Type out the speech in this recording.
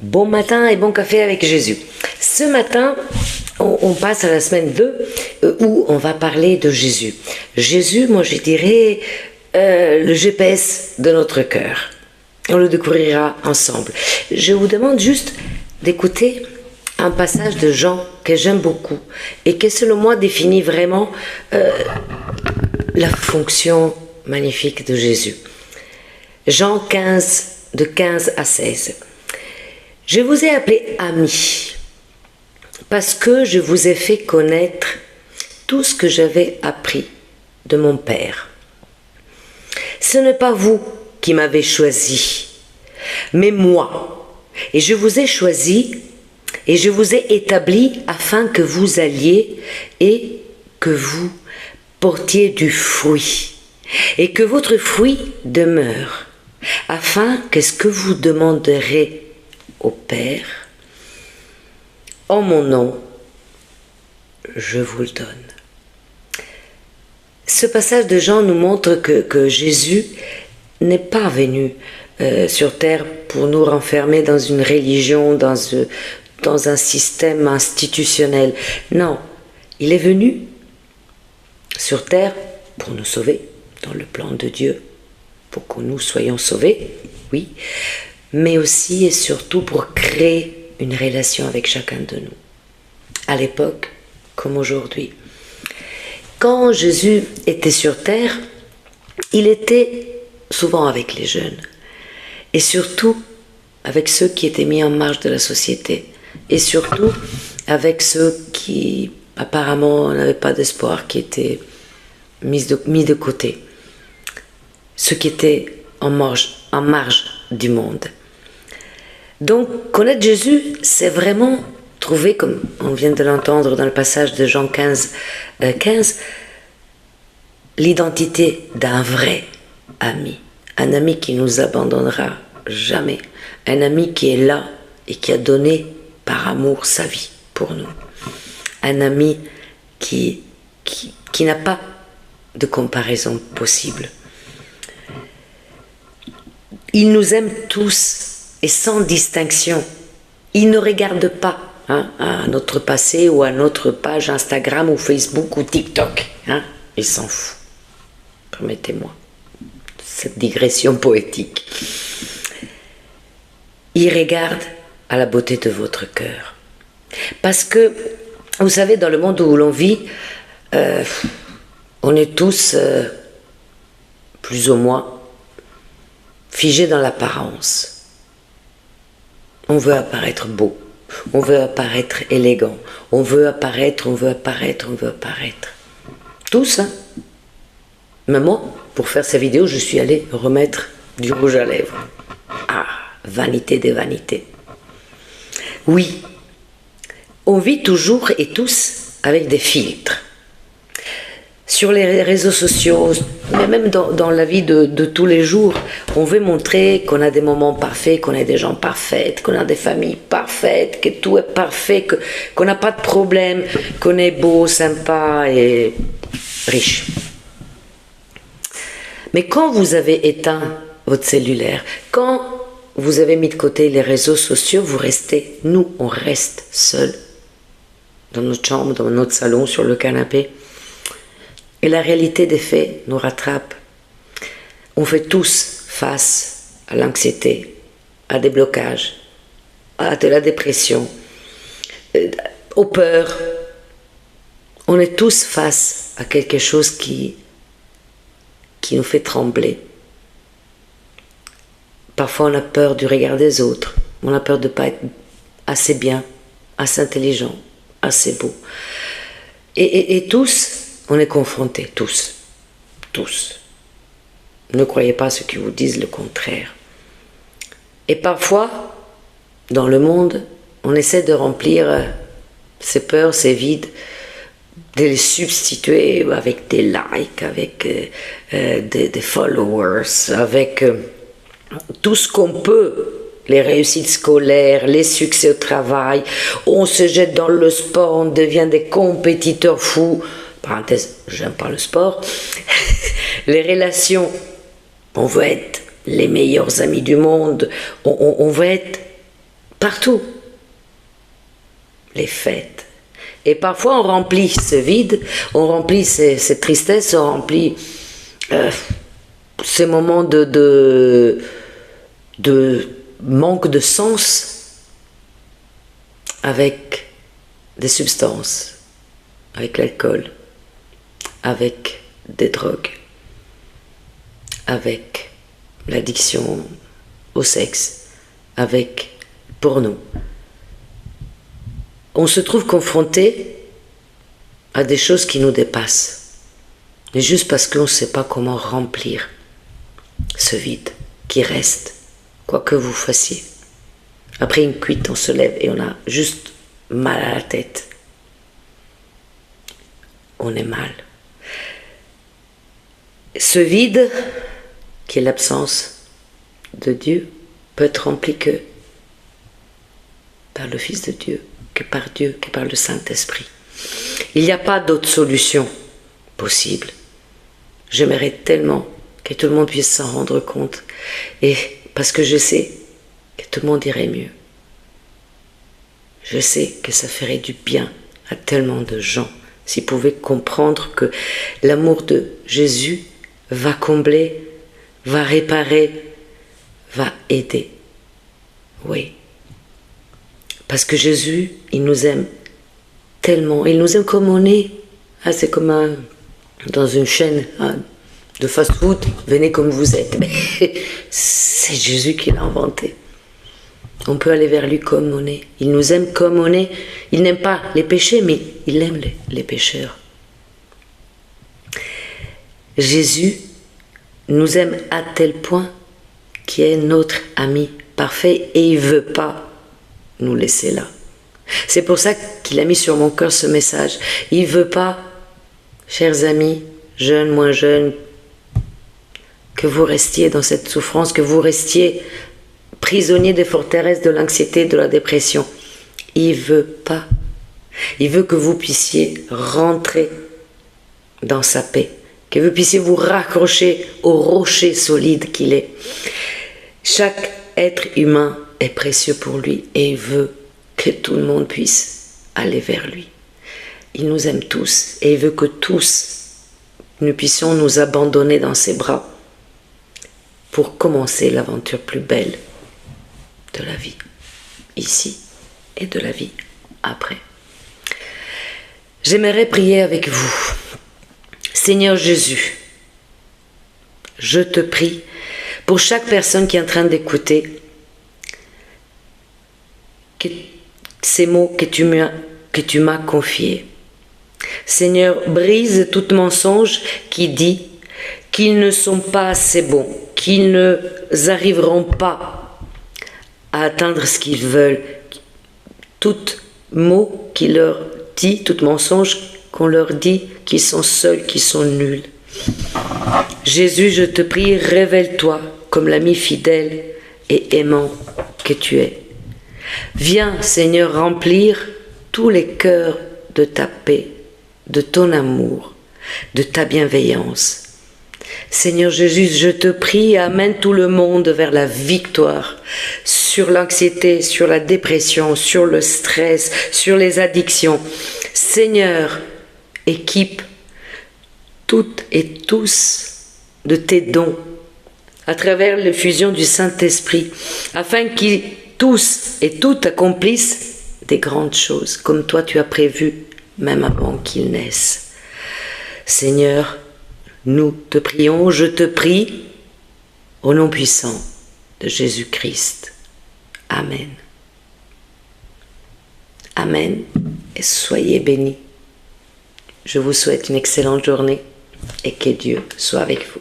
Bon matin et bon café avec Jésus. Ce matin, on passe à la semaine 2 où on va parler de Jésus. Jésus, moi je dirais le GPS de notre cœur. On le découvrira ensemble. Je vous demande juste d'écouter un passage de Jean que j'aime beaucoup et qui selon moi définit vraiment la fonction magnifique de Jésus. Jean 15, de 15 à 16. Je vous ai appelé amis parce que je vous ai fait connaître tout ce que j'avais appris de mon Père. Ce n'est pas vous qui m'avez choisi, mais moi. Et je vous ai choisi et je vous ai établi afin que vous alliez et que vous portiez du fruit et que votre fruit demeure, afin que ce que vous demanderez au Père, en mon nom, je vous le donne. Ce passage de Jean nous montre que Jésus n'est pas venu sur terre pour nous renfermer dans une religion, dans un système institutionnel. Non, il est venu sur terre pour nous sauver, dans le plan de Dieu, pour que nous soyons sauvés, oui, mais aussi et surtout pour créer une relation avec chacun de nous, à l'époque comme aujourd'hui. Quand Jésus était sur terre, il était souvent avec les jeunes, et surtout avec ceux qui étaient mis en marge de la société, et surtout avec ceux qui apparemment n'avaient pas d'espoir, qui étaient mis de côté, ceux qui étaient en marge du monde. Donc, connaître Jésus, c'est vraiment trouver, comme on vient de l'entendre dans le passage de Jean 15, l'identité d'un vrai ami. Un ami qui nous abandonnera jamais. Un ami qui est là et qui a donné par amour sa vie pour nous. Un ami qui n'a pas de comparaison possible. Il nous aime tous et sans distinction. Il ne regarde pas à notre passé ou à notre page Instagram ou Facebook ou TikTok. Il s'en fout. Permettez-moi cette digression poétique. Il regarde à la beauté de votre cœur. Parce que, vous savez, dans le monde où l'on vit, on est tous, plus ou moins, figés dans l'apparence. On veut apparaître beau, on veut apparaître élégant, on veut apparaître. Tous, hein. Mais moi, pour faire ces vidéos, je suis allé remettre du rouge à lèvres. Ah, vanité des vanités. Oui, on vit toujours et tous avec des filtres. Sur les réseaux sociaux, mais même dans la vie de tous les jours, on veut montrer qu'on a des moments parfaits, qu'on a des gens parfaits, qu'on a des familles parfaites, que tout est parfait, qu'on n'a pas de problème, qu'on est beau, sympa et riche. Mais quand vous avez éteint votre cellulaire, quand vous avez mis de côté les réseaux sociaux, vous restez, nous, on reste seuls, dans notre chambre, dans notre salon, sur le canapé. Et la réalité des faits nous rattrape. On fait tous face à l'anxiété, à des blocages, à de la dépression, aux peurs. On est tous face à quelque chose qui nous fait trembler. Parfois on a peur du regard des autres, on a peur de ne pas être assez bien, assez intelligent, assez beau. Et tous, on est confrontés, tous. Ne croyez pas ceux qui vous disent le contraire. Et parfois, dans le monde, on essaie de remplir ces peurs, ces vides, de les substituer avec des likes, avec des followers, avec tout ce qu'on peut. Les réussites scolaires, les succès au travail, on se jette dans le sport, on devient des compétiteurs fous. Parenthèse, j'aime pas le sport. Les relations, on veut être les meilleurs amis du monde, on veut être partout. Les fêtes. Et parfois on remplit ce vide, on remplit cette tristesse, on remplit ces moments de manque de sens avec des substances, avec l'alcool, avec des drogues, avec l'addiction au sexe, avec porno. On se trouve confronté à des choses qui nous dépassent, mais juste parce qu'on ne sait pas comment remplir ce vide qui reste, quoi que vous fassiez. Après une cuite, on se lève et on a juste mal à la tête. On est mal. Ce vide, qui est l'absence de Dieu, peut être rempli que par le Fils de Dieu, que par Dieu, que par le Saint-Esprit. Il n'y a pas d'autre solution possible. J'aimerais tellement que tout le monde puisse s'en rendre compte, et parce que je sais que tout le monde irait mieux. Je sais que ça ferait du bien à tellement de gens s'ils pouvaient comprendre que l'amour de Jésus va combler, va réparer, va aider. Oui. Parce que Jésus, il nous aime tellement. Il nous aime comme on est. Ah, c'est comme dans une chaîne de fast-food. Venez comme vous êtes. C'est Jésus qui l'a inventé. On peut aller vers lui comme on est. Il nous aime comme on est. Il n'aime pas les péchés, mais il aime les pécheurs. Jésus nous aime à tel point qu'il est notre ami parfait et il ne veut pas nous laisser là. C'est pour ça qu'il a mis sur mon cœur ce message. Il ne veut pas, chers amis, jeunes, moins jeunes, que vous restiez dans cette souffrance, que vous restiez prisonniers des forteresses de l'anxiété, de la dépression. Il ne veut pas. Il veut que vous puissiez rentrer dans sa paix, que vous puissiez vous raccrocher au rocher solide qu'il est. Chaque être humain est précieux pour lui et il veut que tout le monde puisse aller vers lui. Il nous aime tous et il veut que tous nous puissions nous abandonner dans ses bras pour commencer l'aventure plus belle de la vie, ici, et de la vie après. J'aimerais prier avec vous. Seigneur Jésus, je te prie pour chaque personne qui est en train d'écouter ces mots que tu m'as confiés. Seigneur, brise tout mensonge qui dit qu'ils ne sont pas assez bons, qu'ils ne arriveront pas à atteindre ce qu'ils veulent. Tout mot qui leur dit, tout mensonge qu'on leur dit qu'ils sont seuls, qu'ils sont nuls. Jésus, je te prie, révèle-toi comme l'ami fidèle et aimant que tu es. Viens, Seigneur, remplir tous les cœurs de ta paix, de ton amour, de ta bienveillance. Seigneur Jésus, je te prie, amène tout le monde vers la victoire sur l'anxiété, sur la dépression, sur le stress, sur les addictions. Seigneur, équipe toutes et tous de tes dons à travers l'effusion du Saint-Esprit, afin qu'ils tous et toutes accomplissent des grandes choses, comme toi tu as prévu, même avant qu'ils naissent. Seigneur, nous te prions, je te prie, au nom puissant de Jésus-Christ. Amen. Amen, et soyez bénis. Je vous souhaite une excellente journée et que Dieu soit avec vous.